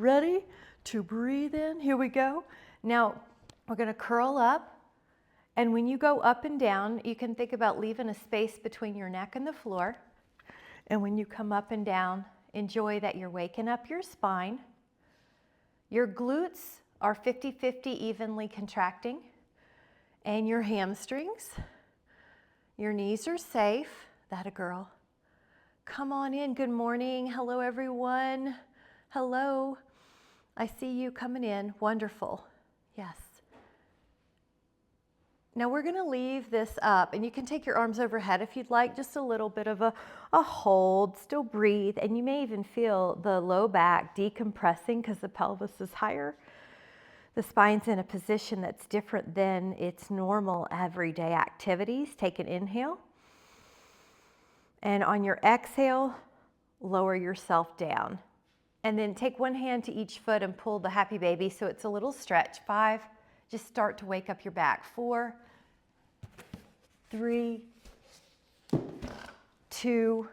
ready to breathe in. Here we go. Now, we're gonna curl up, and when you go up and down, you can think about leaving a space between your neck and the floor. And when you come up and down, enjoy that you're waking up your spine. Your glutes are 50-50 evenly contracting, and your hamstrings. Your knees are safe. That a girl. Come on in. Good morning. Hello, everyone. Hello. I see you coming in. Wonderful. Yes. Now we're going to leave this up, and you can take your arms overhead if you'd like, just a little bit of a hold, still breathe, and you may even feel the low back decompressing because the pelvis is higher. The spine's in a position that's different than its normal everyday activities. Take an inhale, and on your exhale, lower yourself down. And then take one hand to each foot and pull the happy baby so it's a little stretch. 5, just start to wake up your back. 4, 3, 2,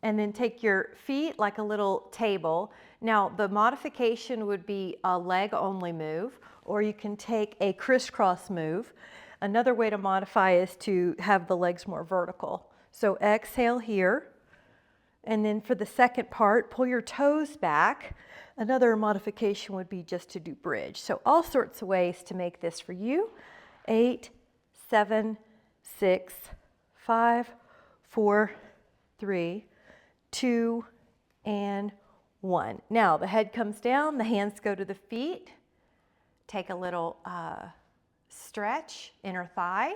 and then take your feet like a little table. Now the modification would be a leg only move, or you can take a crisscross move. Another way to modify is to have the legs more vertical. So exhale here, and then for the second part, pull your toes back. Another modification would be just to do bridge. So all sorts of ways to make this for you. 8, 7, 6, 5, 4, 3, 2, and 1. Now the head comes down, the hands go to the feet. Take a little stretch, inner thigh.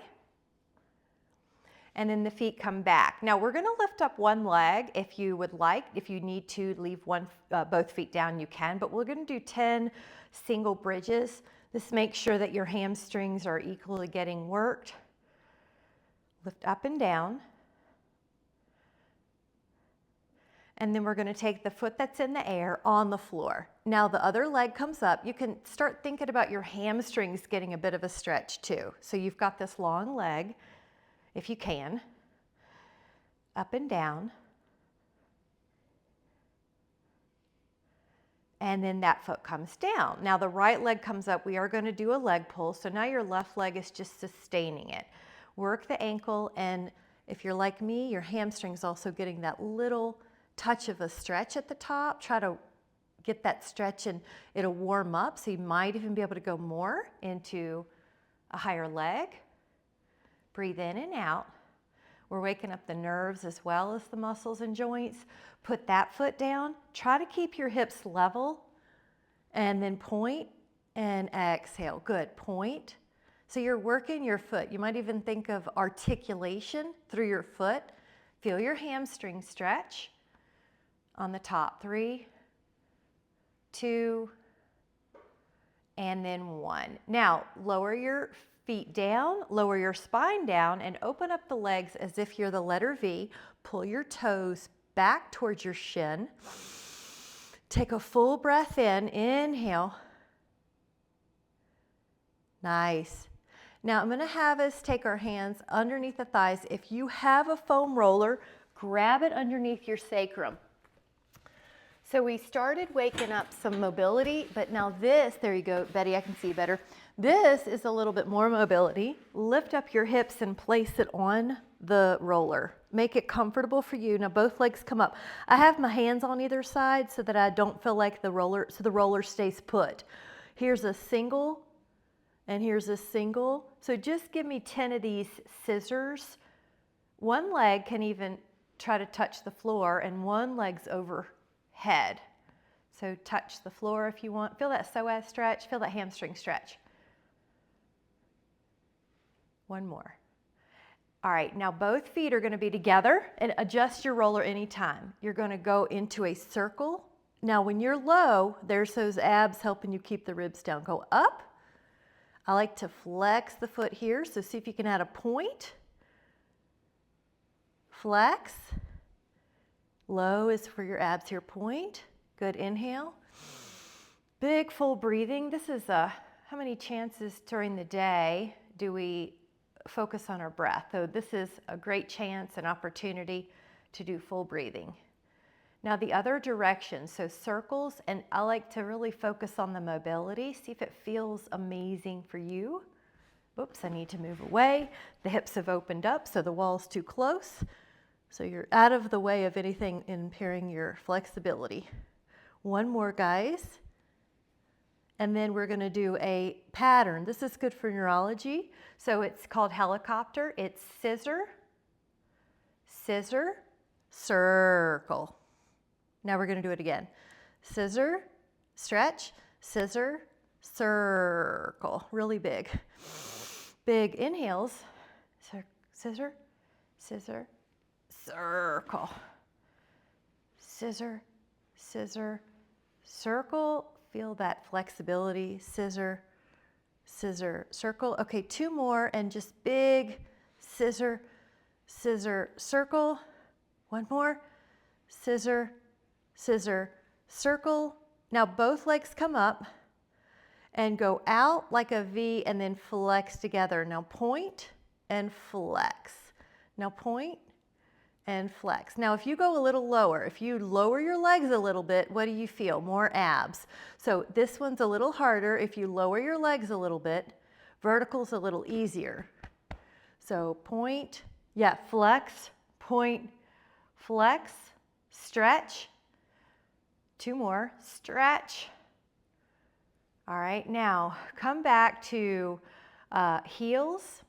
And then the feet come back. Now we're going to lift up one leg if you would like. If you need to leave both feet down, you can, but we're going to do 10 single bridges. This makes sure that your hamstrings are equally getting worked. Lift up and down. And then we're going to take the foot that's in the air on the floor. Now the other leg comes up. You can start thinking about your hamstrings getting a bit of a stretch too. So you've got this long leg, if you can, up and down. And then that foot comes down. Now the right leg comes up. We are going to do a leg pull. So now your left leg is just sustaining it. Work the ankle, and if you're like me, your hamstring's also getting that little touch of a stretch at the top. Try to get that stretch and it'll warm up, so you might even be able to go more into a higher leg. Breathe in and out. We're waking up the nerves as well as the muscles and joints. Put that foot down. Try to keep your hips level, and then point and exhale. Good. Point. So you're working your foot. You might even think of articulation through your foot. Feel your hamstring stretch on the top. 3, 2, and then 1. Now lower your feet down, lower your spine down, and open up the legs as if you're the letter V. Pull your toes back towards your shin. Take a full breath in. Inhale. Nice. Now I'm going to have us take our hands underneath the thighs. If you have a foam roller, grab it underneath your sacrum. So we started waking up some mobility, but now this, there you go, Betty, I can see you better. This is a little bit more mobility. Lift up your hips and place it on the roller. Make it comfortable for you. Now both legs come up. I have my hands on either side so that I don't feel like the roller stays put. Here's a single, and here's a single. So just give me 10 of these scissors. One leg can even try to touch the floor, and one leg's overhead. So touch the floor if you want. Feel that psoas stretch, feel that hamstring stretch. One more. All right, now both feet are going to be together, and adjust your roller anytime. You're going to go into a circle. Now when you're low, there's those abs helping you keep the ribs down. Go up. I like to flex the foot here, so see if you can add a point. Flex. Low is for your abs here, point. Good, inhale. Big full breathing. This is how many chances during the day do we focus on our breath? So this is a great chance and opportunity to do full breathing. Now the other direction, so circles, and I like to really focus on the mobility, see if it feels amazing for you. Oops, I need to move away. The hips have opened up, so the wall's too close. So you're out of the way of anything impairing your flexibility. One more, guys. And then we're gonna do a pattern. This is good for neurology. So it's called helicopter. It's scissor, scissor, circle. Now we're gonna do it again. Scissor, stretch, scissor, circle. Really big. Big inhales. Scissor, scissor, circle. Scissor, scissor, circle. Feel that flexibility. Scissor, scissor, circle. Okay, 2 more and just big scissor, scissor, circle. 1 more. Scissor, scissor, circle. Now both legs come up and go out like a V and then flex together. Now point and flex. Now point and flex. Now if you go a little lower, if you lower your legs a little bit, what do you feel? More abs. So this one's a little harder. If you lower your legs a little bit, vertical's a little easier. So point, yeah, flex, point, flex, stretch. 2 more, stretch. All right, now come back to heels.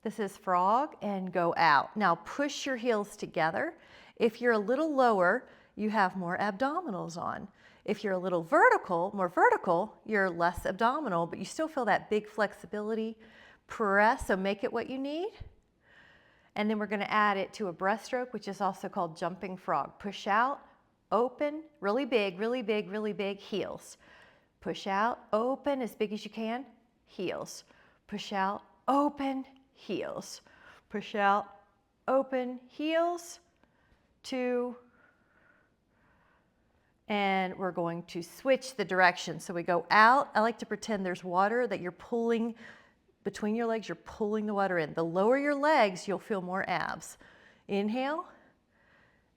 This is frog, and go out. Now push your heels together. If you're a little lower, you have more abdominals on. If you're a little vertical, more vertical, you're less abdominal, but you still feel that big flexibility. Press, so make it what you need. And then we're gonna add it to a breaststroke, which is also called jumping frog. Push out, open, really big, really big, really big, heels. Push out, open as big as you can, heels. Push out, open, heels. Push out, open, heels. 2. And we're going to switch the direction. So we go out. I like to pretend there's water that you're pulling between your legs. You're pulling the water in. The lower your legs, you'll feel more abs. Inhale,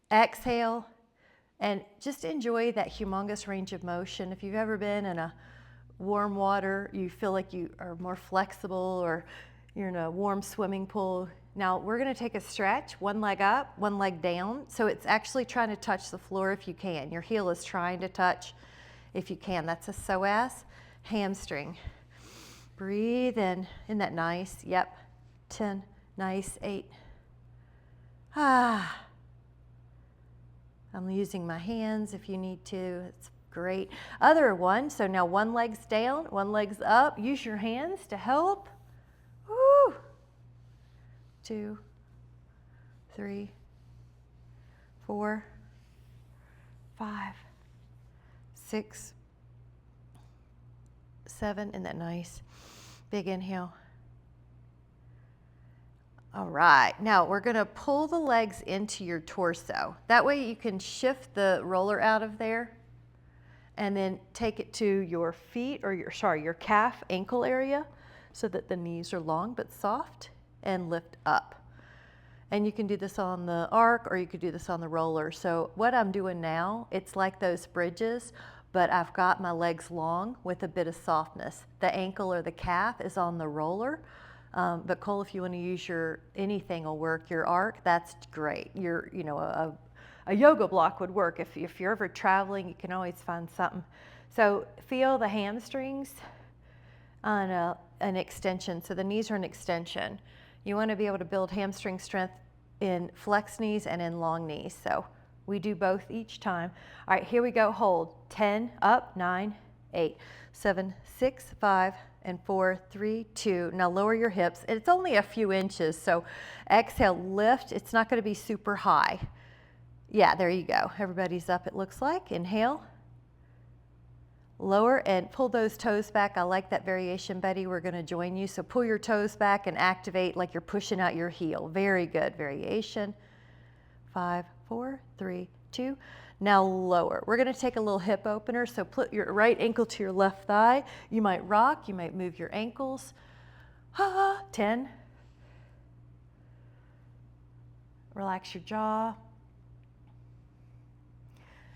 exhale, and just enjoy that humongous range of motion. If you've ever been in a warm water, you feel like you are more flexible, or you're in a warm swimming pool. Now we're gonna take a stretch, 1 leg up, 1 leg down. So it's actually trying to touch the floor if you can. Your heel is trying to touch if you can. That's a psoas, hamstring. Breathe in. Isn't that nice? Yep. 10, nice, 8. Ah. I'm using my hands if you need to. It's great. Other one. So now 1 leg's down, 1 leg's up. Use your hands to help. Woo. 2, 3, 4, 5, 6, 7. Isn't that nice? Big inhale. All right, now we're gonna pull the legs into your torso. That way you can shift the roller out of there and then take it to your feet, or your calf ankle area, so that the knees are long but soft, and lift up. And you can do this on the arc, or you could do this on the roller. So what I'm doing now, it's like those bridges, but I've got my legs long with a bit of softness. The ankle or the calf is on the roller. But Cole, if you want to use anything will work. Your arc, that's great. A yoga block would work. If you're ever traveling, you can always find something. So feel the hamstrings on an extension. So the knees are an extension. You want to be able to build hamstring strength in flex knees and in long knees. So we do both each time. All right, here we go. Hold. 10, up, 9, 8, 7, 6, 5, and 4, 3, 2. Now lower your hips. It's only a few inches, so exhale, lift. It's not going to be super high. Yeah, there you go. Everybody's up, it looks like. Inhale. Lower and pull those toes back. I like that variation, Betty. We're going to join you. So pull your toes back and activate like you're pushing out your heel. Very good. Variation. 5, 4, 3, 2. Now lower. We're going to take a little hip opener. So put your right ankle to your left thigh. You might rock. You might move your ankles. 10. Relax your jaw.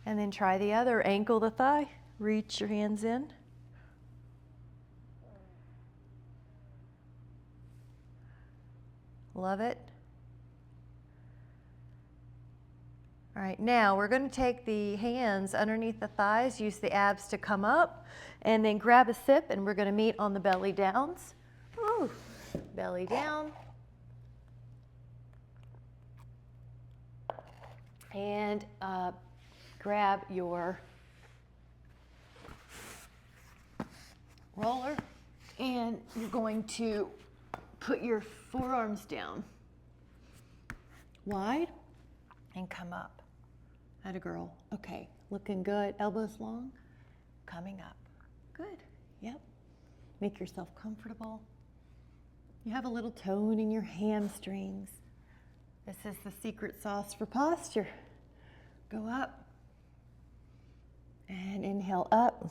And then try the other, ankle to thigh. Reach your hands in. Love it. All right, now we're going to take the hands underneath the thighs, use the abs to come up, and then grab a sip, and we're going to meet on the belly downs. Ooh, belly down. And grab your roller, and you're going to put your forearms down wide and come up. Atta girl. Okay, looking good. Elbows long, coming up. Good. Yep. Make yourself comfortable. You have a little tone in your hamstrings. This is the secret sauce for posture. Go up and inhale up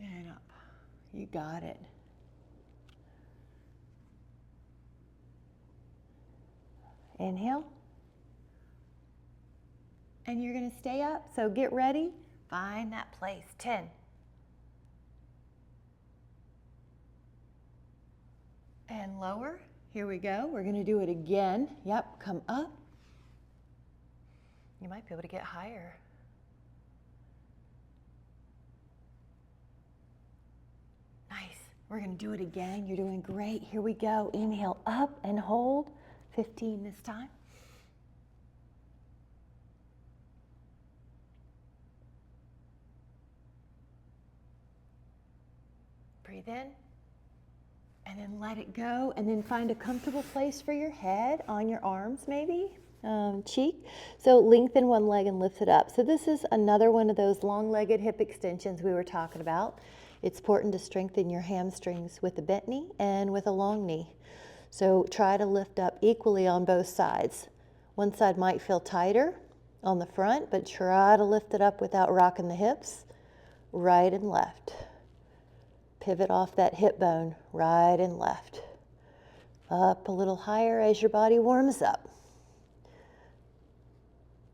and up. You got it. Inhale. And you're going to stay up, so get ready. Find that place. 10. And lower. Here we go. We're going to do it again. Yep, come up. You might be able to get higher. Nice. We're going to do it again. You're doing great. Here we go. Inhale up and hold. 15 this time. Breathe in. And then let it go, and then find a comfortable place for your head, on your arms maybe, cheek. So lengthen one leg and lift it up. So this is another one of those long-legged hip extensions we were talking about. It's important to strengthen your hamstrings with a bent knee and with a long knee. So try to lift up equally on both sides. One side might feel tighter on the front, but try to lift it up without rocking the hips, right and left. Pivot off that hip bone, right and left. Up a little higher as your body warms up.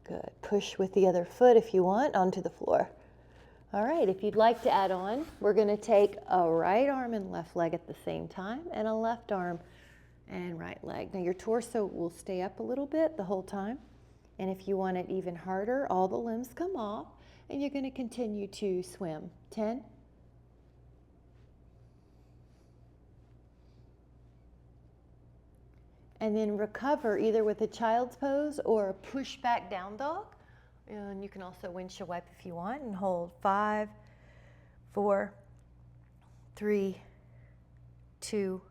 Good. Push with the other foot if you want onto the floor. All right, if you'd like to add on, we're going to take a right arm and left leg at the same time, and a left arm and right leg. Now your torso will stay up a little bit the whole time, and if you want it even harder, all the limbs come off, and you're going to continue to swim. 10. And then recover either with a child's pose or a push back down dog. And you can also windshield wipe if you want, and hold 5, 4, 3, 2,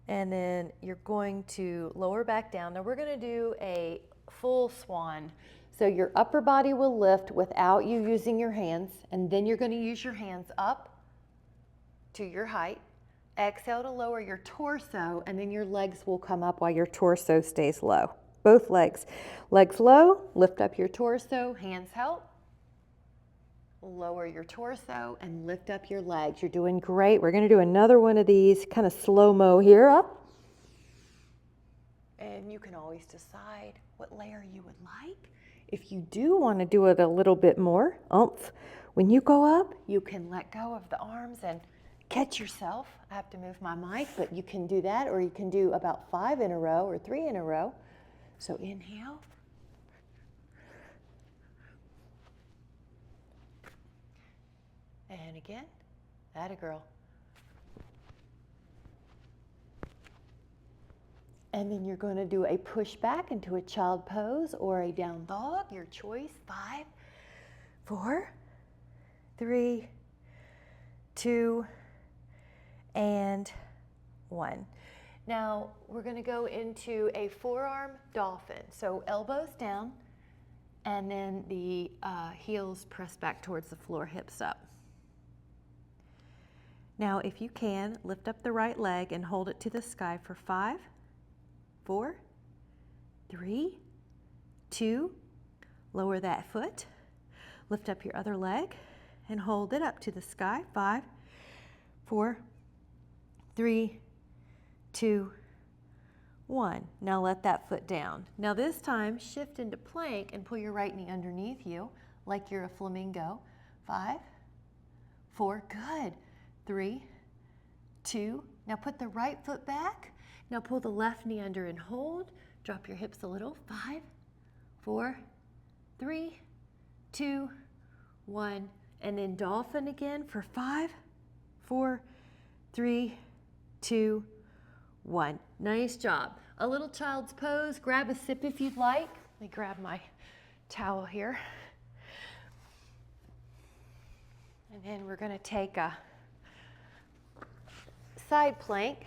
and then you're going to lower back down. Now we're going to do a full swan. So your upper body will lift without you using your hands, and then you're going to use your hands up to your height. Exhale to lower your torso, and then your legs will come up while your torso stays low. Both legs. Legs low, lift up your torso, hands help. Lower your torso and lift up your legs. You're doing great. We're going to do another one of these kind of slow-mo here. Up. And you can always decide what layer you would like. If you do want to do it a little bit more, oomph, when you go up, you can let go of the arms and catch yourself. I have to move my mic, but you can do that, or you can do about 5 in a row or 3 in a row. So inhale. And again. Atta girl. And then you're going to do a push back into a child pose or a down dog, your choice. 5, 4, 3, 2, and 1. Now we're going to go into a forearm dolphin. So elbows down, and then the heels press back towards the floor, hips up. Now if you can, lift up the right leg and hold it to the sky for 5, 4, 3, 2, lower that foot, lift up your other leg and hold it up to the sky. 5, 4, 3, 2, 1. Now let that foot down. Now this time, shift into plank and pull your right knee underneath you like you're a flamingo. 5, 4, good. 3, 2, now put the right foot back. Now pull the left knee under and hold. Drop your hips a little. 5, 4, 3, 2, 1. And then dolphin again for 5, 4, 3, 2, 1. Nice job. A little child's pose. Grab a sip if you'd like. Let me grab my towel here. And then we're going to take a side plank.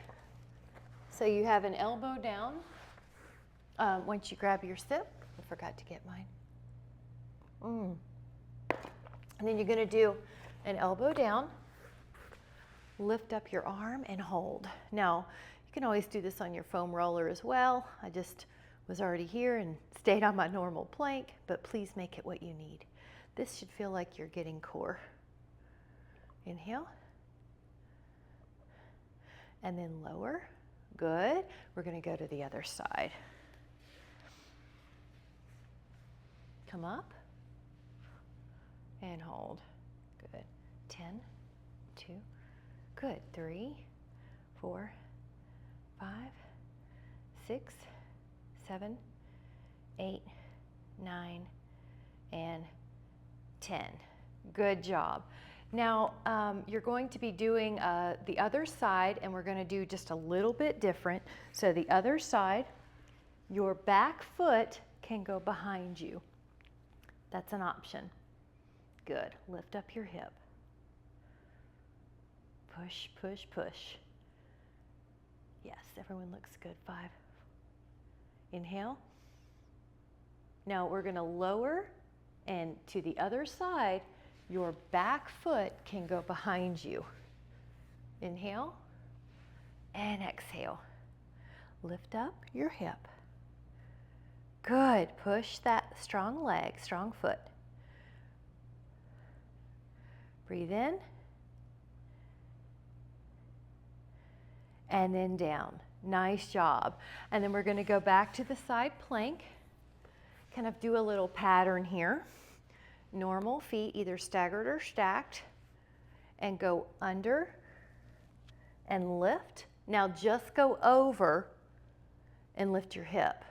So you have an elbow down. Once you grab your sip, I forgot to get mine. And then you're going to do an elbow down, lift up your arm and hold. Now, you can always do this on your foam roller as well. I just was already here and stayed on my normal plank, but please make it what you need. This should feel like you're getting core. Inhale. And then lower. Good. We're going to go to the other side. Come up and hold. Good. 10, 2, good. 3, 4, 5, 6, 7, 8, 9, and 10. Good job. Now, you're going to be doing the other side, and we're going to do just a little bit different. So the other side, your back foot can go behind you. That's an option. Good. Lift up your hip. Push, push, push. Yes, everyone looks good. 5. Inhale. Now we're going to lower, and to the other side, your back foot can go behind you. Inhale and exhale. Lift up your hip. Good. Push that strong leg, strong foot. Breathe in. And then down. Nice job. And then we're going to go back to the side plank. Kind of do a little pattern here. Normal feet, either staggered or stacked. And go under and lift. Now just go over and lift your hip.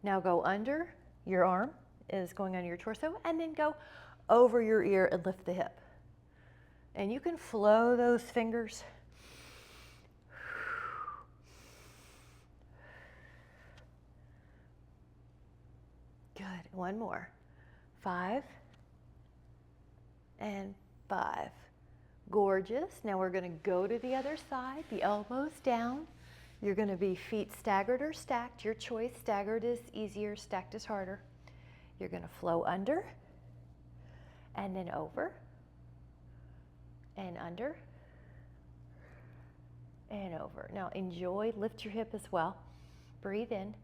Now go under, your arm is going under your torso, and then go over your ear and lift the hip. And you can flow those fingers. Good. One more. 5 and 5. Gorgeous. Now we're going to go to the other side. The elbows down. You're going to be feet staggered or stacked. Your choice. Staggered is easier. Stacked is harder. You're going to flow under and then over and under and over. Now enjoy. Lift your hip as well. Breathe in.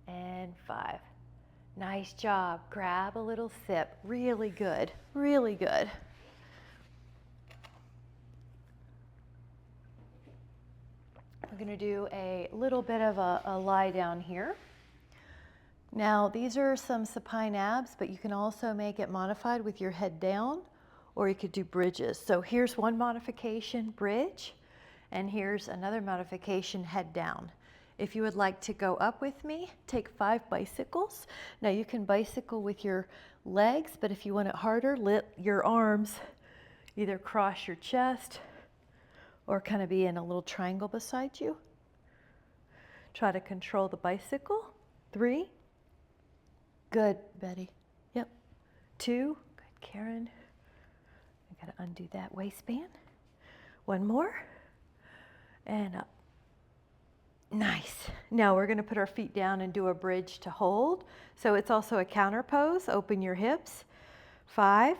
And 5. Nice job. Grab a little sip. Really good. Really good. We're going to do a little bit of a lie down here. Now, these are some supine abs, but you can also make it modified with your head down, or you could do bridges. So here's one modification, bridge, and here's another modification, head down. If you would like to go up with me, take 5 bicycles. Now you can bicycle with your legs, but if you want it harder, let your arms either cross your chest or kind of be in a little triangle beside you. Try to control the bicycle. 3. Good, Betty. Yep. 2. Good, Karen. I gotta undo that waistband. 1 more. And up. Nice. Now we're going to put our feet down and do a bridge to hold. So it's also a counter pose. Open your hips. 5.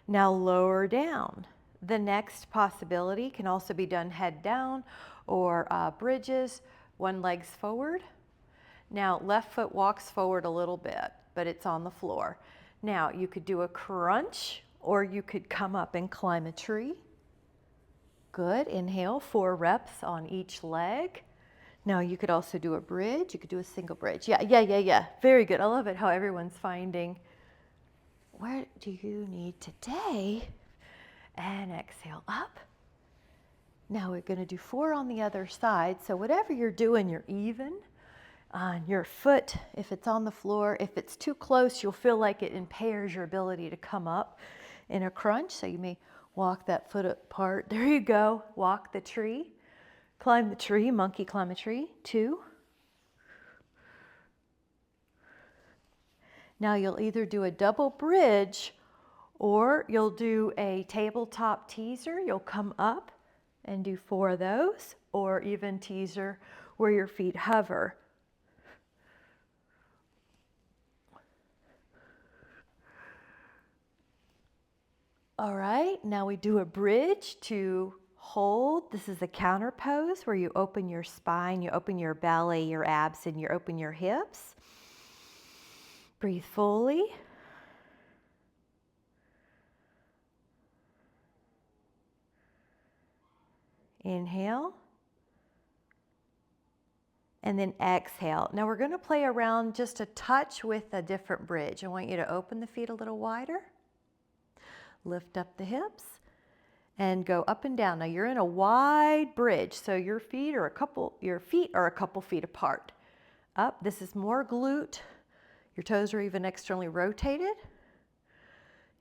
Now lower down. The next possibility can also be done head down or bridges. One leg's forward. Now, left foot walks forward a little bit, but it's on the floor. Now, you could do a crunch, or you could come up and climb a tree. Good. Inhale, 4 reps on each leg. Now, you could also do a bridge. You could do a single bridge. Yeah. Very good. I love it how everyone's finding, where do you need today? And exhale up. Now, we're going to do 4 on the other side. So whatever you're doing, you're even. On your foot, if it's on the floor, if it's too close, you'll feel like it impairs your ability to come up in a crunch. So you may walk that foot apart. There you go. Walk the tree. Climb the tree. Monkey climb a tree. 2. Now you'll either do a double bridge or you'll do a tabletop teaser. You'll come up and do 4 of those, or even teaser where your feet hover. All right, now we do a bridge to hold. This is a counter pose where you open your spine, you open your belly, your abs, and you open your hips. Breathe fully. Inhale. And then exhale. Now we're going to play around just a touch with a different bridge. I want you to open the feet a little wider. Lift up the hips and go up and down. Now you're in a wide bridge, so your feet are a couple feet apart. Up, this is more glute. Your toes are even externally rotated.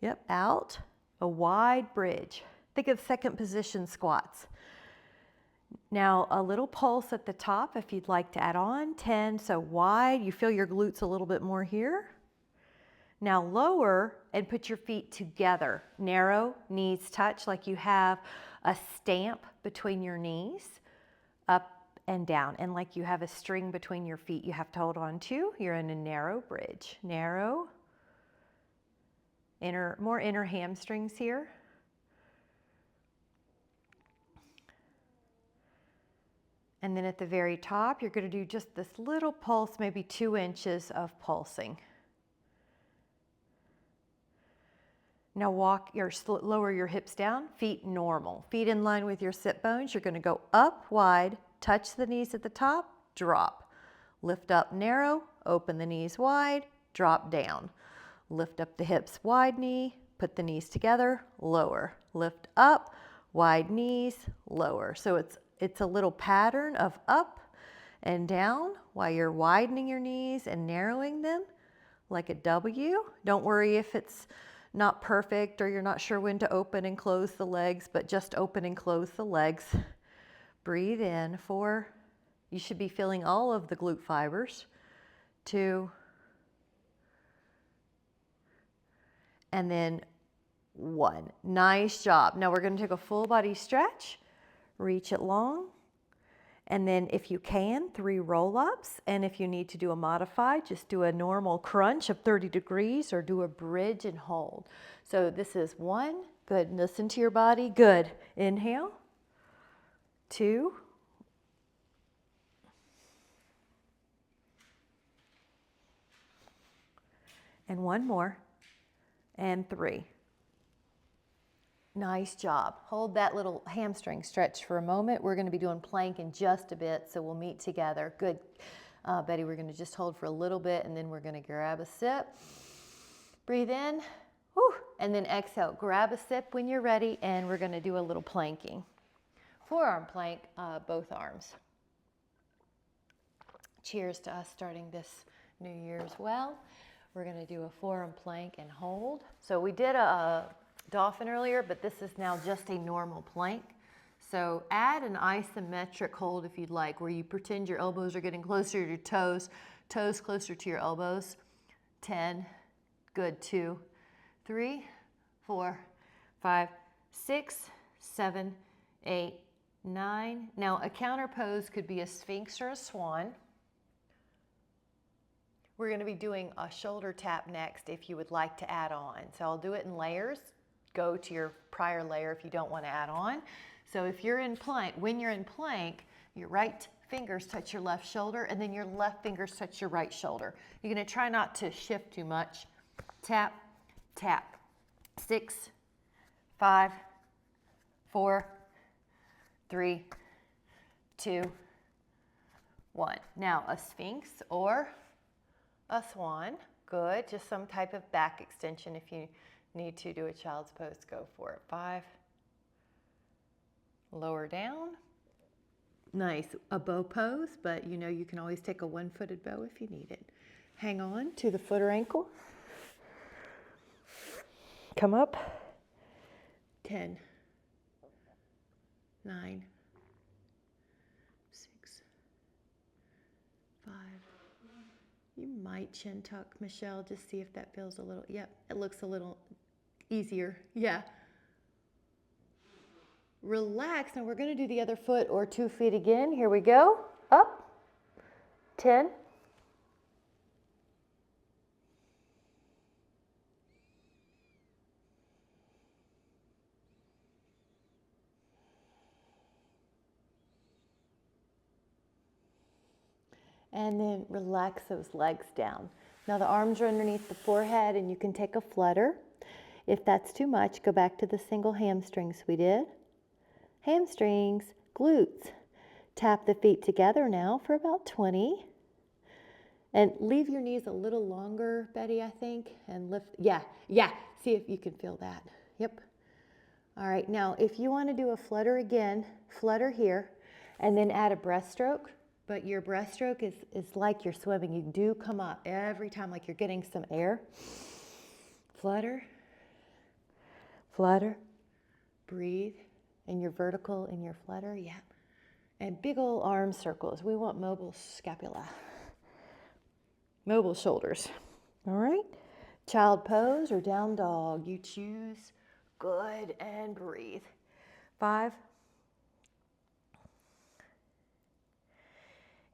Yep, out, a wide bridge. Think of second position squats. Now a little pulse at the top if you'd like to add on. 10, so wide, you feel your glutes a little bit more here. Now lower and put your feet together. Narrow, knees touch like you have a stamp between your knees, up and down. And like you have a string between your feet you have to hold on to. You're in a narrow bridge. Narrow, more inner hamstrings here. And then at the very top, you're going to do just this little pulse, maybe 2 inches of pulsing. Now lower your hips down, feet normal. Feet in line with your sit bones. You're going to go up wide, touch the knees at the top, drop. Lift up narrow, open the knees wide, drop down. Lift up the hips, wide knee, put the knees together, lower. Lift up, wide knees, lower. So it's a little pattern of up and down while you're widening your knees and narrowing them like a W. Don't worry if it's not perfect or you're not sure when to open and close the legs, but just open and close the legs. Breathe in. 4. You should be feeling all of the glute fibers. 2. And then 1. Nice job. Now we're going to take a full body stretch. Reach it long. And then if you can, 3 roll-ups. And if you need to do a modified, just do a normal crunch of 30 degrees or do a bridge and hold. So this is 1. Good. Listen to your body. Good. Inhale. 2. And 1 more. And 3. Nice job. Hold that little hamstring stretch for a moment. We're going to be doing plank in just a bit, so we'll meet together. Good. Betty, we're going to just hold for a little bit, and then we're going to grab a sip. Breathe in, whew, and then exhale. Grab a sip when you're ready, and we're going to do a little planking. Forearm plank, both arms. Cheers to us starting this new year as well. We're going to do a forearm plank and hold. So we did a dolphin earlier, but this is now just a normal plank. So add an isometric hold if you'd like, where you pretend your elbows are getting closer to your toes, toes closer to your elbows. 10, good. 2, 3, 4, 5, 6, 7, 8, 9. Now a counter pose could be a sphinx or a swan. We're going to be doing a shoulder tap next if you would like to add on. So I'll do it in layers. Go to your prior layer if you don't want to add on. So if you're in plank, when you're in plank, your right fingers touch your left shoulder, and then your left fingers touch your right shoulder. You're going to try not to shift too much. Tap, tap. 6, 5, 4, 3, 2, 1. Now a sphinx or a swan. Good. Just some type of back extension. If you need to do a child's pose, go for it. 5. Lower down. Nice. A bow pose, but you know you can always take a one-footed bow if you need it. Hang on to the foot or ankle. Come up. 10, 9, 6, 5. You might chin tuck, Michelle, just see if that feels a little, yep, it looks a little easier. Yeah. Relax. Now we're going to do the other foot or 2 feet again. Here we go. Up. 10. And then relax those legs down. Now the arms are underneath the forehead and you can take a flutter. If that's too much, go back to the single hamstrings we did. Hamstrings, glutes. Tap the feet together now for about 20. And leave your knees a little longer, Betty, I think, and lift. Yeah. See if you can feel that. Yep. All right, now if you want to do a flutter again, flutter here, and then add a breaststroke. But your breaststroke is like you're swimming. You do come up every time like you're getting some air. Flutter, flutter, breathe. And your vertical in your flutter, yeah. And big old arm circles. We want mobile scapula. Mobile shoulders. All right. Child pose or down dog. You choose. Good. And breathe. 5.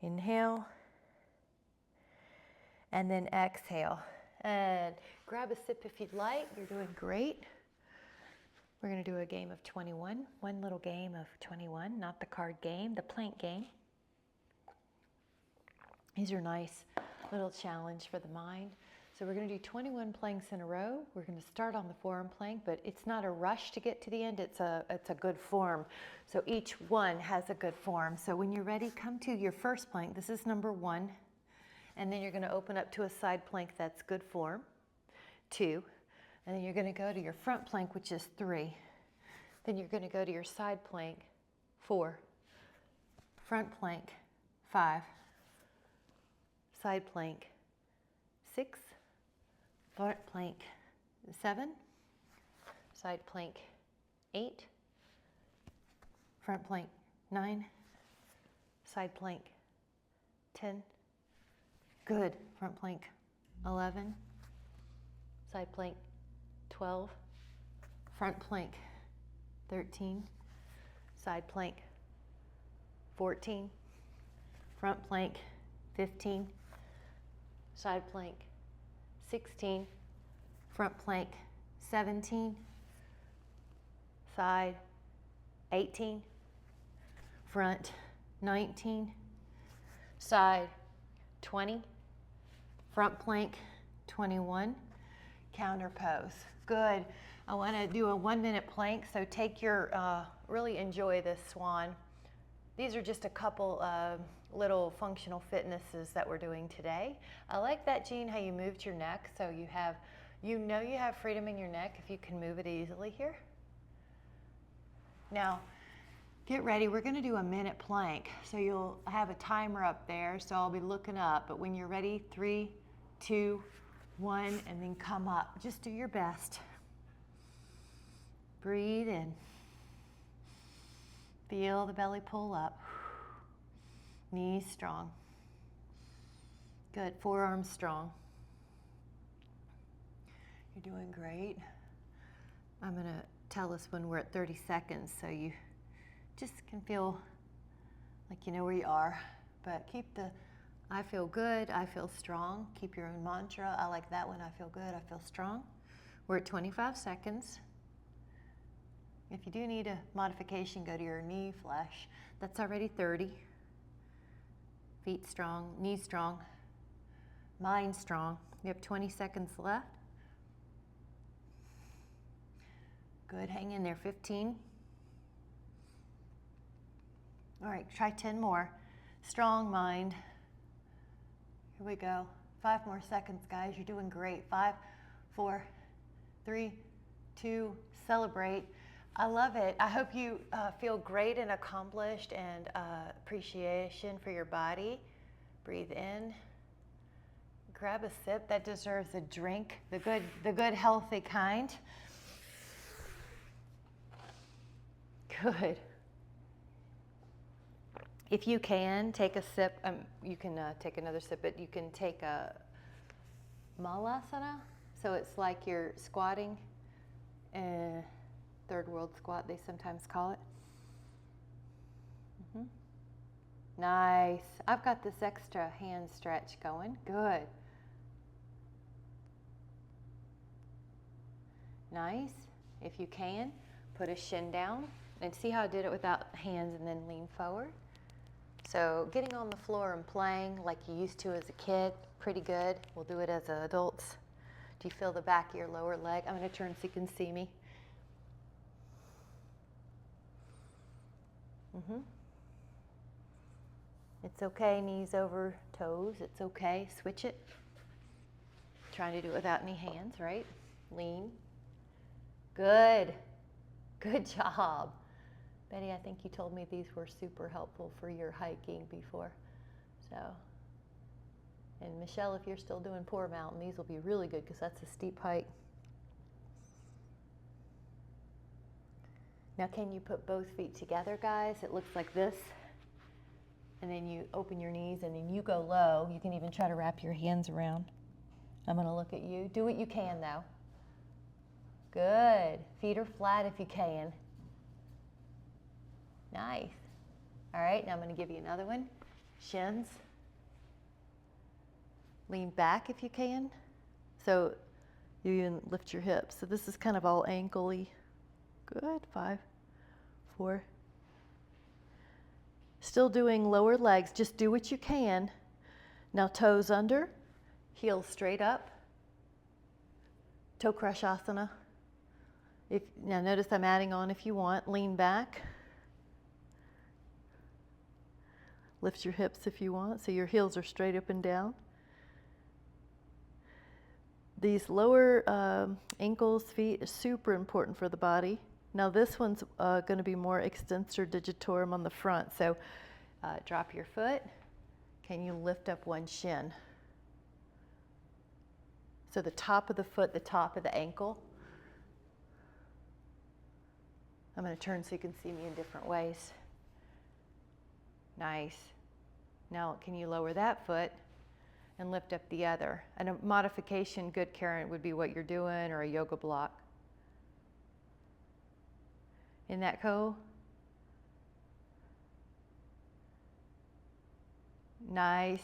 Inhale. And then exhale. And grab a sip if you'd like. You're doing great. We're going to do a game of 21. One little game of 21, not the card game, the plank game. These are nice little challenge for the mind. So we're going to do 21 planks in a row. We're going to start on the forearm plank, but it's not a rush to get to the end. It's a good form. So each one has a good form. So when you're ready, come to your first plank. This is number 1. And then you're going to open up to a side plank. That's good form. 2. And then you're going to go to your front plank, which is 3. Then you're going to go to your side plank, 4. Front plank, 5. Side plank, 6. Front plank, 7. Side plank, 8. Front plank, 9. Side plank, 10. Good. Front plank, 11. Side plank, 12, front plank, 13, side plank, 14, front plank, 15, side plank, 16, front plank, 17, side, 18, front, 19, side, 20, front plank, 21, counter pose. Good. I want to do a 1-minute plank, so take your, really enjoy this swan. These are just a couple little functional fitnesses that we're doing today. I like that, Jean, how you moved your neck, so you have freedom in your neck if you can move it easily here. Now, get ready. We're going to do a minute plank, so you'll have a timer up there, so I'll be looking up, but when you're ready, 3, 2, 1, and then come up. Just do your best. Breathe in. Feel the belly pull up. Knees strong. Good. Forearms strong. You're doing great. I'm going to tell us when we're at 30 seconds so you just can feel like you know where you are. But keep the I feel good, I feel strong. Keep your own mantra. I like that one. I feel good, I feel strong. We're at 25 seconds. If you do need a modification, go to your knee flex. That's already 30. Feet strong, knees strong, mind strong. You have 20 seconds left. Good, hang in there, 15. All right, try 10 more. Strong mind. Here we go. 5 more seconds, guys. You're doing great. 5, 4, 3, 2, celebrate. I love it. I hope you feel great and accomplished and appreciation for your body. Breathe in. Grab a sip. That deserves a drink, the good healthy kind. Good. If you can, take a sip. You can take another sip, but you can take a malasana. So it's like you're squatting, third world squat, they sometimes call it. Nice. I've got this extra hand stretch going. Good. Nice. If you can, put a shin down and see how I did it without hands and then lean forward. So getting on the floor and playing like you used to as a kid, pretty good. We'll do it as adults. Do you feel the back of your lower leg? I'm going to turn so you can see me. It's okay, knees over toes. It's okay. Switch it. Trying to do it without any hands, right? Lean. Good. Good job. Betty, I think you told me these were super helpful for your hiking before. So, and Michelle, if you're still doing Poor Mountain, these will be really good because that's a steep hike. Now, can you put both feet together, guys? It looks like this. And then you open your knees and then you go low. You can even try to wrap your hands around. I'm going to look at you. Do what you can, though. Good. Feet are flat if you can. Nice. All right, now I'm going to give you another one. Shins. Lean back if you can. So you even lift your hips. So this is kind of all ankle-y. Good. 5, 4. Still doing lower legs. Just do what you can. Now toes under, heels straight up. Toe crush asana. Now notice I'm adding on if you want. Lean back. Lift your hips if you want, so your heels are straight up and down. These lower ankles, feet are super important for the body. Now this one's going to be more extensor digitorum on the front, so drop your foot. Can you lift up one shin? So the top of the foot, the top of the ankle. I'm going to turn so you can see me in different ways. Nice. Now, can you lower that foot and lift up the other? And a modification, good, Karen, would be what you're doing, or a yoga block. Isn't that cool? Nice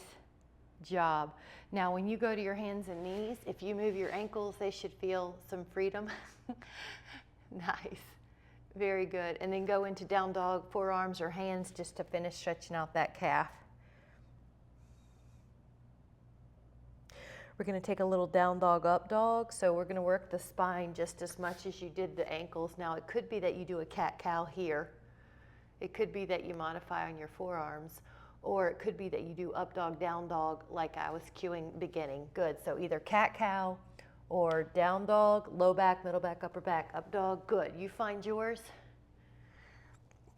job. Now, when you go to your hands and knees, if you move your ankles, they should feel some freedom. Nice. Very good. And then go into down dog, forearms or hands, just to finish stretching out that calf. We're going to take a little down dog, up dog. So we're going to work the spine just as much as you did the ankles. Now, it could be that you do a cat-cow here. It could be that you modify on your forearms. Or it could be that you do up dog, down dog, like I was cueing beginning. Good. So either cat-cow or down dog, low back, middle back, upper back, up dog. Good. You find yours?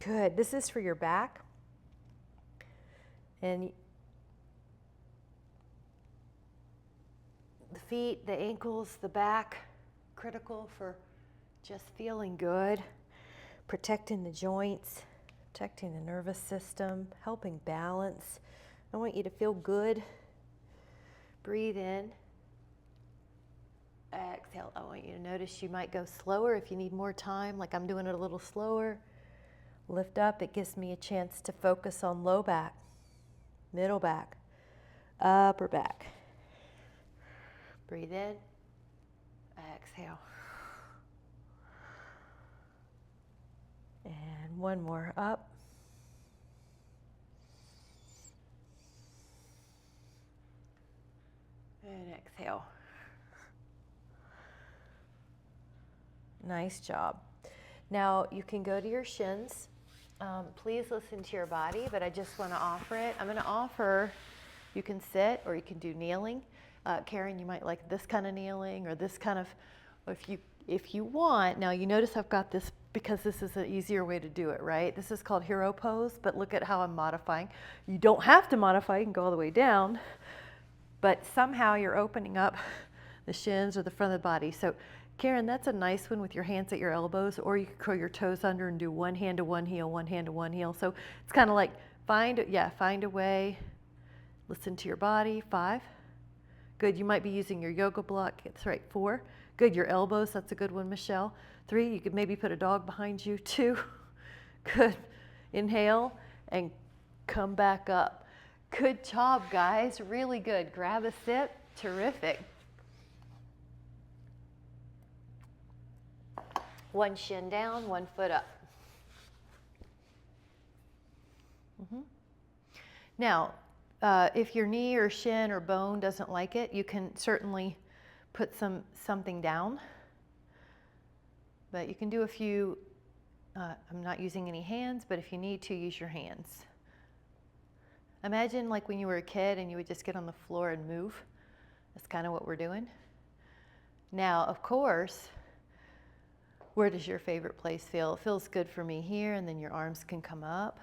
Good. This is for your back. And the feet, the ankles, the back, critical for just feeling good, protecting the joints, protecting the nervous system, helping balance. I want you to feel good. Breathe in. Exhale. I want you to notice you might go slower if you need more time, like I'm doing it a little slower. Lift up. It gives me a chance to focus on low back, middle back, upper back. Breathe in. Exhale. And one more up. exhale. Nice job. Now you can go to your shins. Please listen to your body, but I just want to offer it. I'm going to offer, you can sit or you can do kneeling. Karen, you might like this kind of kneeling or this kind of, if you want. Now you notice I've got this because this is an easier way to do it, right? This is called hero pose, but look at how I'm modifying. You don't have to modify, you can go all the way down, but somehow you're opening up the shins or the front of the body. So Karen, that's a nice one with your hands at your elbows, or you can curl your toes under and do one hand to one heel, one hand to one heel. So it's kind of like find a way, listen to your body. 5. Good, you might be using your yoga block. That's right, 4. Good, your elbows, that's a good one, Michelle. 3, you could maybe put a dog behind you. 2, good. Inhale and come back up. Good job, guys, really good. Grab a sip, terrific. One shin down, one foot up. Now, if your knee or shin or bone doesn't like it, you can certainly put something down. But you can do a few, I'm not using any hands, but if you need to, use your hands. Imagine like when you were a kid and you would just get on the floor and move. That's kind of what we're doing. Now, of course, where does your favorite place feel? It feels good for me here, and then your arms can come up.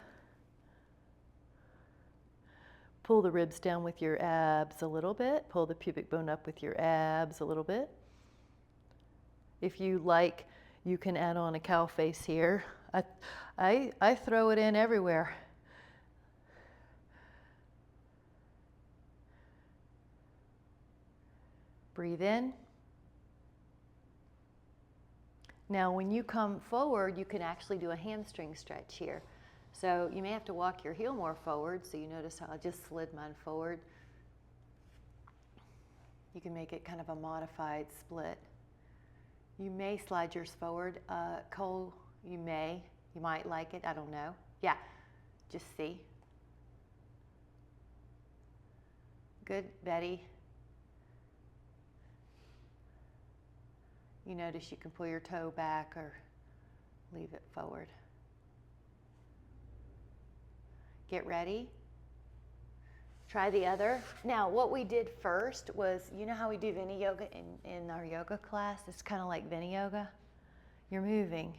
Pull the ribs down with your abs a little bit. Pull the pubic bone up with your abs a little bit. If you like, you can add on a cow face here. I throw it in everywhere. Breathe in. Now, when you come forward, you can actually do a hamstring stretch here. So you may have to walk your heel more forward. So you notice how I just slid mine forward. You can make it kind of a modified split. You may slide yours forward. Cole, you might like it. I don't know. Yeah, just see. Good, Betty. You notice you can pull your toe back or leave it forward. Get ready. Try the other. Now, what we did first was, you know how we do Vini yoga in our yoga class? It's kind of like Vini yoga. You're moving.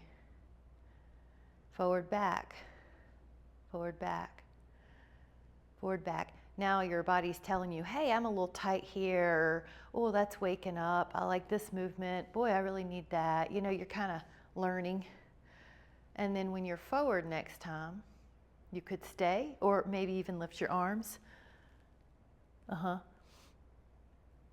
Forward, back. Forward, back. Forward, back. Now your body's telling you, hey, I'm a little tight here. Oh, that's waking up. I like this movement. Boy, I really need that. You know, you're kind of learning. And then when you're forward next time, you could stay or maybe even lift your arms.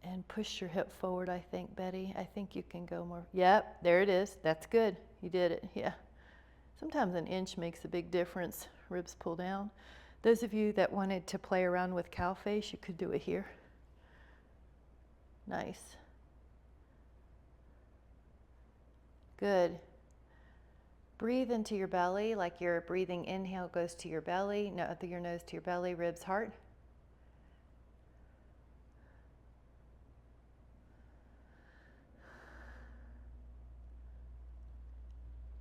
And push your hip forward, I think, Betty. I think you can go more. Yep, there it is. That's good. You did it. Yeah. Sometimes an inch makes a big difference. Ribs pull down. Those of you that wanted to play around with cow face, you could do it here. Nice. Good. Breathe into your belly like your breathing inhale goes to your belly, no, your nose to your belly, ribs, heart.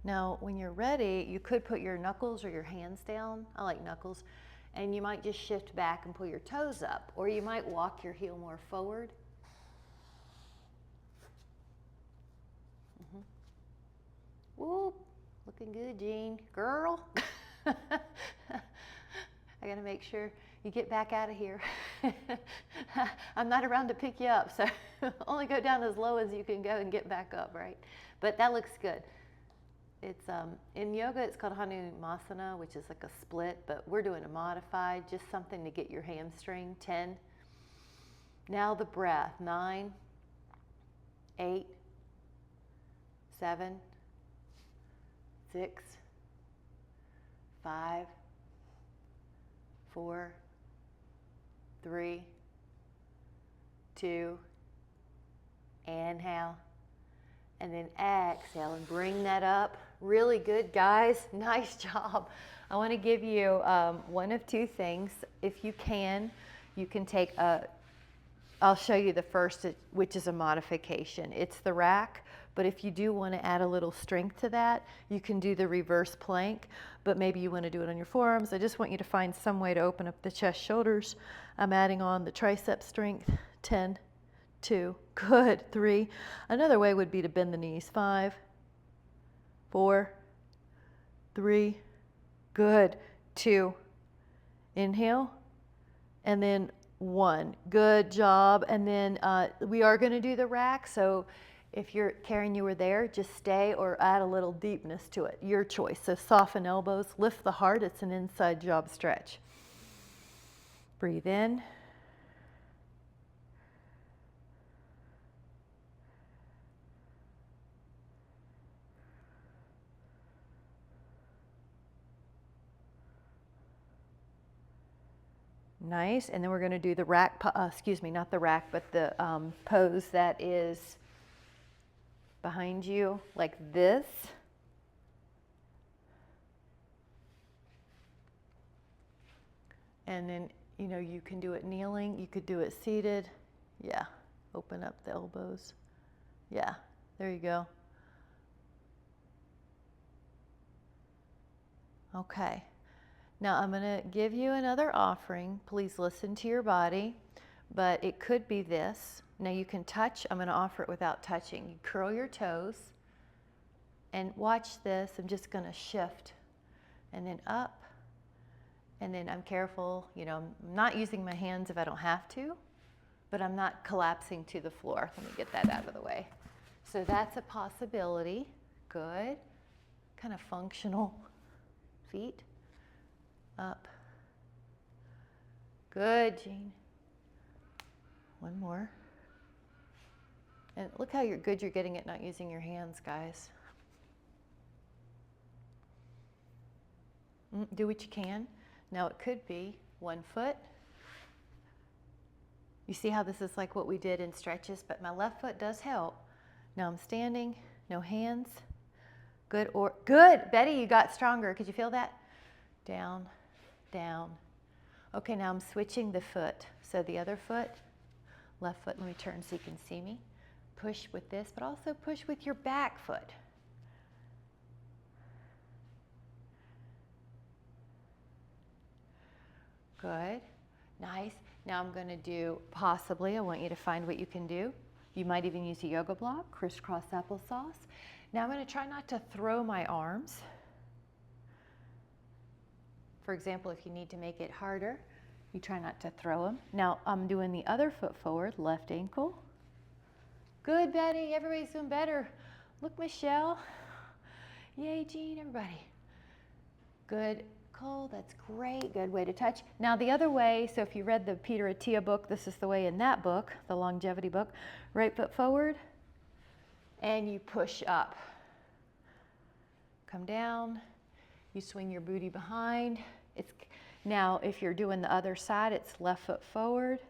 Now, when you're ready, you could put your knuckles or your hands down. I like knuckles. And you might just shift back and pull your toes up, or you might walk your heel more forward. Whoop, looking good, Jean. Girl. I gotta make sure you get back out of here. I'm not around to pick you up, so only go down as low as you can go and get back up, right? But that looks good. It's in yoga, it's called Hanumasana, which is like a split, but we're doing a modified, just something to get your hamstring. 10. Now the breath. 9, 8, 7, 6, 5, 4, 3, 2, inhale, and then exhale and bring that up. Really good, guys. Nice job. I want to give you one of two things. If you can take a I'll show you the first, which is a modification. It's the rack, but if you do want to add a little strength to that, you can do the reverse plank, but maybe you want to do it on your forearms. I just want you to find some way to open up the chest, shoulders. I'm adding on the tricep strength. 10, 2, good, 3. Another way would be to bend the knees. 5, 4, 3, good, 2. Inhale, and then 1. Good job. And then we are going to do the rack. So if you're Karen, you were there, just stay or add a little deepness to it. Your choice. So soften elbows, lift the heart. It's an inside job stretch. Breathe in. Nice, and then we're going to do the rack, excuse me, not the rack, but the pose that is behind you, like this. And then, you know, you can do it kneeling, you could do it seated. Yeah, open up the elbows. Yeah, there you go. Okay. Now I'm going to give you another offering. Please listen to your body, but it could be this. Now you can touch. I'm going to offer it without touching. You curl your toes and watch this. I'm just going to shift and then up, and then I'm careful. You know, I'm not using my hands if I don't have to, but I'm not collapsing to the floor. Let me get that out of the way. So that's a possibility. Good. Kind of functional feet. Up. Good, Jean. One more. And look how good you're getting at not using your hands, guys. Do what you can. Now it could be 1 foot. You see how this is like what we did in stretches, but my left foot does help. Now I'm standing, no hands. Good, good. Betty, you got stronger. Could you feel that? Down. Down. Okay, now I'm switching the foot. So the other foot, left foot, let me turn so you can see me. Push with this, but also push with your back foot. Good. Nice. Now I'm going to do, possibly, I want you to find what you can do. You might even use a yoga block, crisscross applesauce. Now I'm going to try not to throw my arms. For example, if you need to make it harder, you try not to throw them. Now I'm doing the other foot forward, left ankle. Good, Betty. Everybody's doing better. Look, Michelle. Yay, Jean, everybody. Good, Cole. That's great. Good way to touch. Now the other way, so if you read the Peter Attia book, this is the way in that book, the longevity book. Right foot forward, and you push up. Come down. You swing your booty behind. Now, if you're doing the other side, it's left foot forward.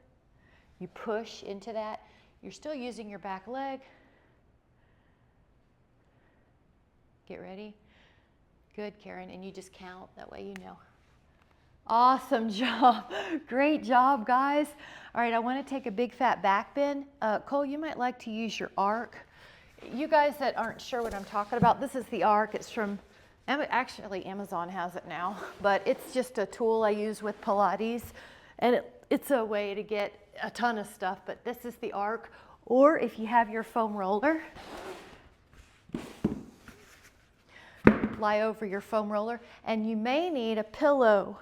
You push into that. You're still using your back leg. Get ready. Good, Karen. And you just count. That way you know. Awesome job. Great job, guys. All right, I want to take a big fat back bend. Cole, you might like to use your arc. You guys that aren't sure what I'm talking about, this is the arc. It's from... Actually, Amazon has it now, but it's just a tool I use with Pilates, and it's a way to get a ton of stuff, but this is the arc. Or if you have your foam roller, lie over your foam roller, and you may need a pillow.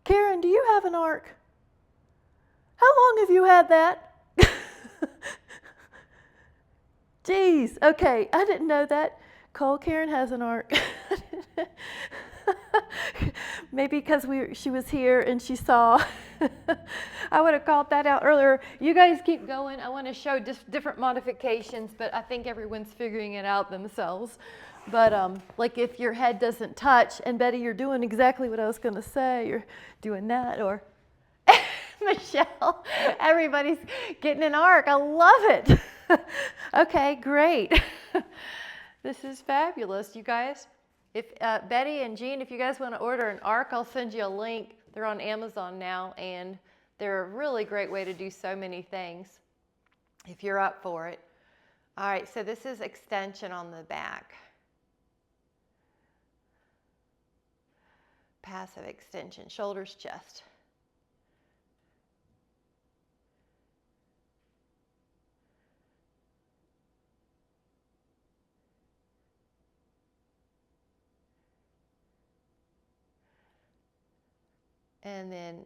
Karen, do you have an arc? How long have you had that? Geez, okay, I didn't know that. Cole, Karen has an arc. Maybe because she was here and she saw. I would have called that out earlier. You guys keep going. I want to show just different modifications, but I think everyone's figuring it out themselves. But like if your head doesn't touch, and Betty, you're doing exactly what I was going to say. You're doing that, or Michelle, everybody's getting an arc. I love it. Okay, great. This is fabulous, you guys. If Betty and Jean, if you guys want to order an arc, I'll send you a link. They're on Amazon now, and They're a really great way to do so many things if you're up for it. All right, so this is extension on the back. Passive extension, shoulders, chest. And then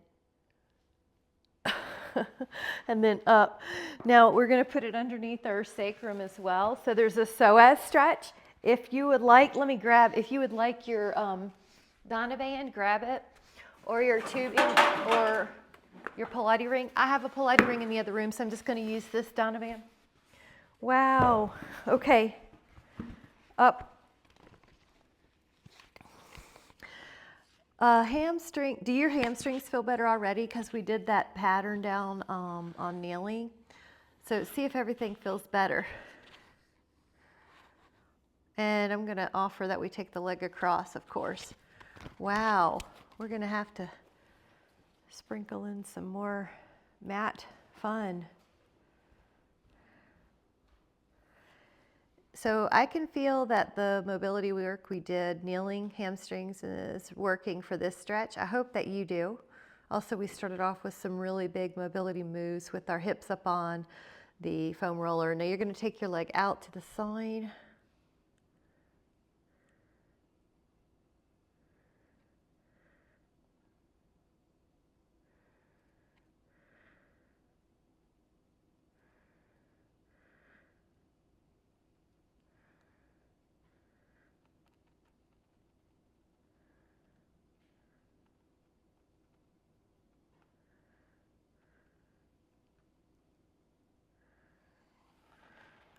and then up. Now we're going to put it underneath our sacrum as well. So there's a psoas stretch. If you would like, let me grab, if you would like your Donovan, grab it, or your tubing, or your Pilates ring. I have a Pilates ring in the other room, so I'm just going to use this Donovan. Wow. Okay. Up. Hamstring, do your hamstrings feel better already? Because we did that pattern down on kneeling. So see if everything feels better. And I'm going to offer that we take the leg across, of course. Wow, we're going to have to sprinkle in some more mat fun. So I can feel that the mobility work we did, kneeling hamstrings, is working for this stretch. I hope that you do. Also, we started off with some really big mobility moves with our hips up on the foam roller. Now you're going to take your leg out to the side.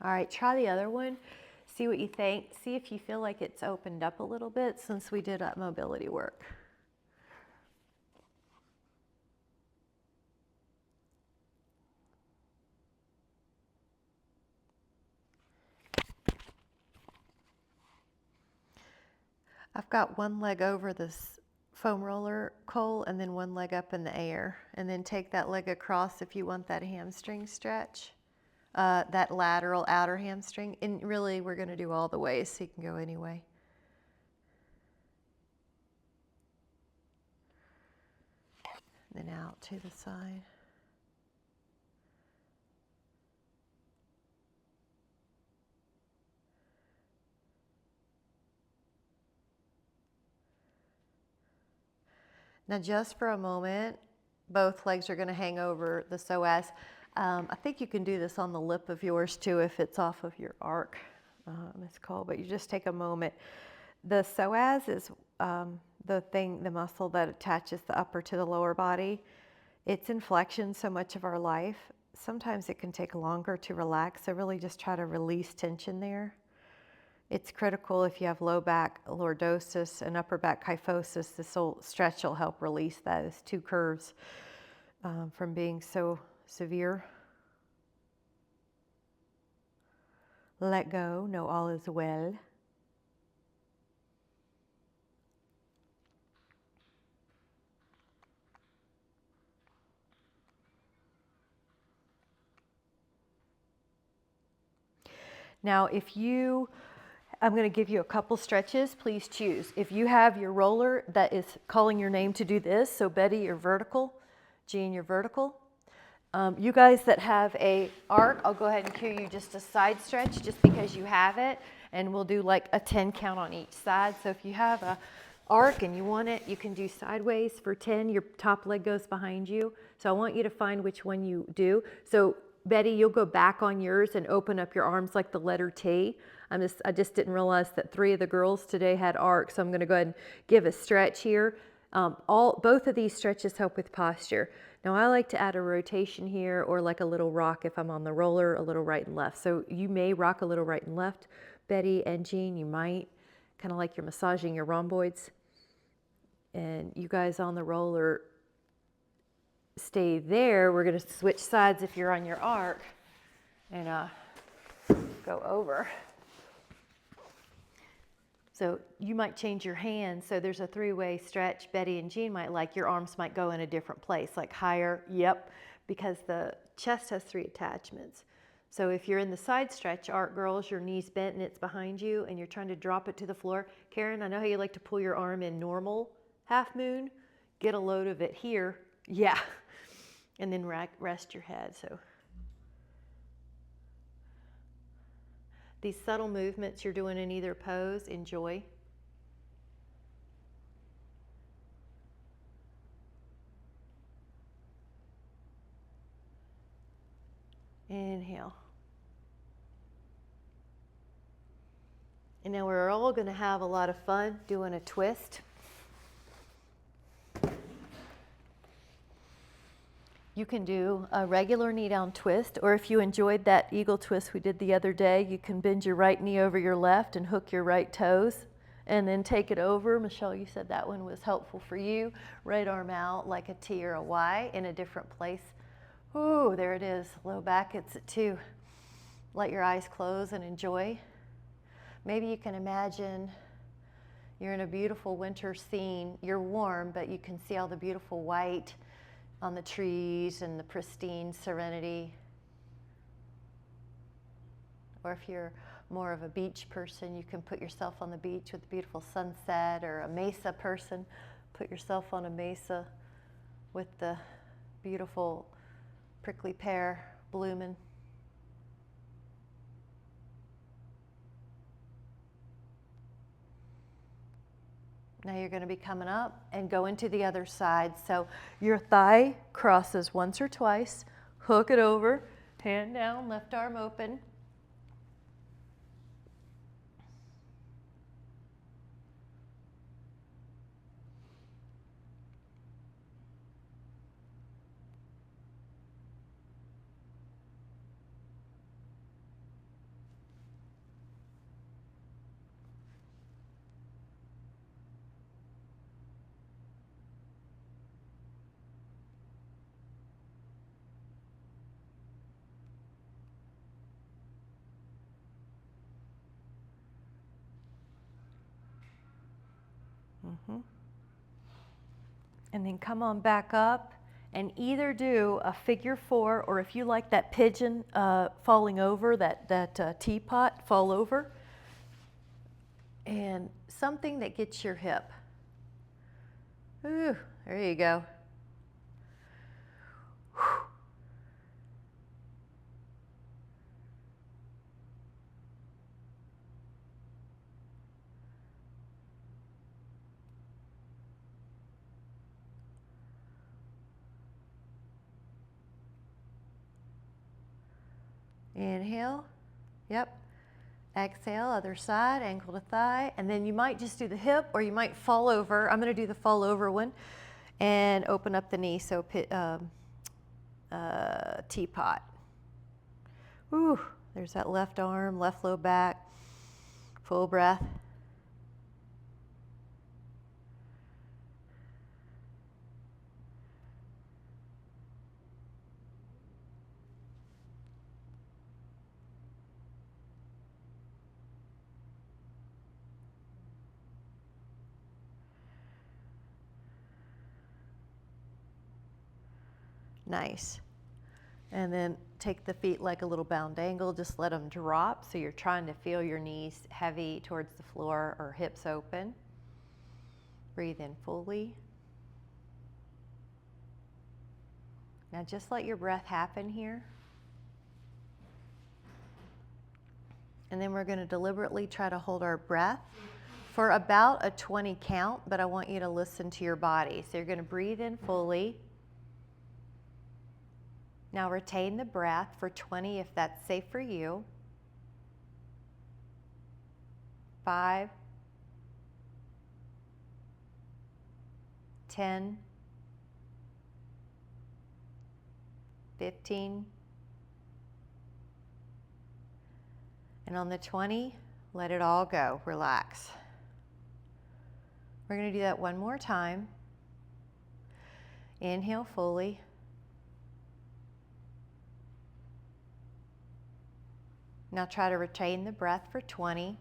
All right, try the other one. See what you think. See if you feel like it's opened up a little bit since we did mobility work. I've got one leg over this foam roller, Cole, and then one leg up in the air. And then take that leg across if you want that hamstring stretch. That lateral outer hamstring, and really we're going to do all the ways so you can go anyway. Then out to the side. Now just for a moment, both legs are going to hang over the psoas. I think you can do this on the lip of yours too if it's off of your arc, Miss Cole, but you just take a moment. The psoas is the muscle that attaches the upper to the lower body. It's in flexion so much of our life. Sometimes it can take longer to relax, so really just try to release tension there. It's critical if you have low back lordosis and upper back kyphosis. This stretch will help release those two curves from being so severe. Let go, know all is well. Now, I'm going to give you a couple stretches. Please choose. If you have your roller that is calling your name to do this, so Betty, you're vertical, Jean, you're vertical. You guys that have a arc, I'll go ahead and cue you just a side stretch just because you have it, and we'll do like a 10 count on each side. So if you have a arc and you want it, you can do sideways for 10. Your top leg goes behind you. So I want you to find which one you do. So Betty, you'll go back on yours and open up your arms like the letter T. I just didn't realize that 3 of the girls today had arcs, so I'm going to go ahead and give a stretch here. Both of these stretches help with posture. Now I like to add a rotation here, or like a little rock if I'm on the roller, a little right and left. So you may rock a little right and left, Betty and Jean, you might, kind of like you're massaging your rhomboids. And you guys on the roller, stay there. We're going to switch sides if you're on your arc and go over. So you might change your hands. So there's a three-way stretch Betty and Jean might like. Your arms might go in a different place, like higher, yep, because the chest has 3 attachments. So if you're in the side stretch, Art Girls, your knee's bent and it's behind you and you're trying to drop it to the floor. Karen, I know how you like to pull your arm in normal half moon. Get a load of it here. Yeah. And then rest your head. So these subtle movements you're doing in either pose, enjoy. Inhale. And now we're all going to have a lot of fun doing a twist. You can do a regular knee down twist, or if you enjoyed that eagle twist we did the other day, you can bend your right knee over your left and hook your right toes and then take it over. Michelle, you said that one was helpful for you. Right arm out like a T or a Y in a different place. Ooh, there it is. Low back, it's at 2. Let your eyes close and enjoy. Maybe you can imagine you're in a beautiful winter scene. You're warm, but you can see all the beautiful white on the trees and the pristine serenity. Or if you're more of a beach person, you can put yourself on the beach with a beautiful sunset, or a mesa person, put yourself on a mesa with the beautiful prickly pear blooming. Now you're going to be coming up and go into the other side. So your thigh crosses once or twice, hook it over, hand down, left arm open. And then come on back up and either do a figure 4, or if you like that pigeon falling over, that teapot fall over, and something that gets your hip. Ooh, there you go. Inhale, yep. Exhale, other side, ankle to thigh, and then you might just do the hip, or you might fall over. I'm going to do the fall over one and open up the knee, so teapot. Ooh, there's that left arm, left low back, full breath. Nice. And then take the feet like a little bound angle, just let them drop. So you're trying to feel your knees heavy towards the floor or hips open. Breathe in fully. Now just let your breath happen here. And then we're going to deliberately try to hold our breath for about a 20 count, but I want you to listen to your body. So you're going to breathe in fully. Now retain the breath for 20 if that's safe for you. 5, 10, 15, and on the 20, let it all go. Relax. We're going to do that one more time. Inhale fully. Now try to retain the breath for 20.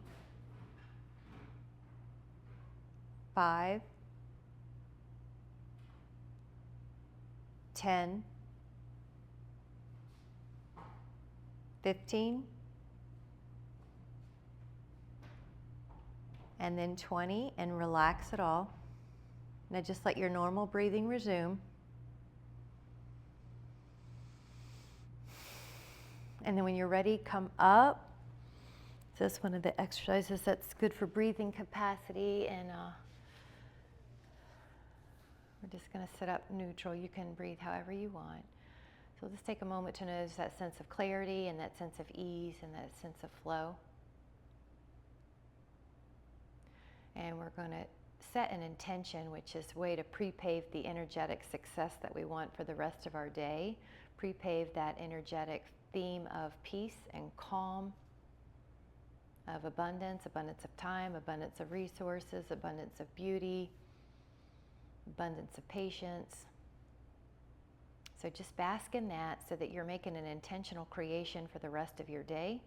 5, 10, 15, and then 20, and relax it all. Now just let your normal breathing resume. And then when you're ready, come up. So that's one of the exercises that's good for breathing capacity. And we're just going to sit up neutral. You can breathe however you want. So just take a moment to notice that sense of clarity and that sense of ease and that sense of flow. And we're going to set an intention, which is a way to pre-pave the energetic success that we want for the rest of our day. Pre-pave that energetic theme of peace and calm, of abundance, abundance of time, abundance of resources, abundance of beauty, abundance of patience. So just bask in that so that you're making an intentional creation for the rest of your day.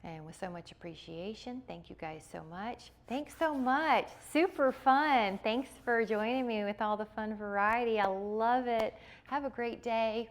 And with so much appreciation, thank you guys so much. Thanks so much. Super fun. Thanks for joining me with all the fun variety. I love it. Have a great day.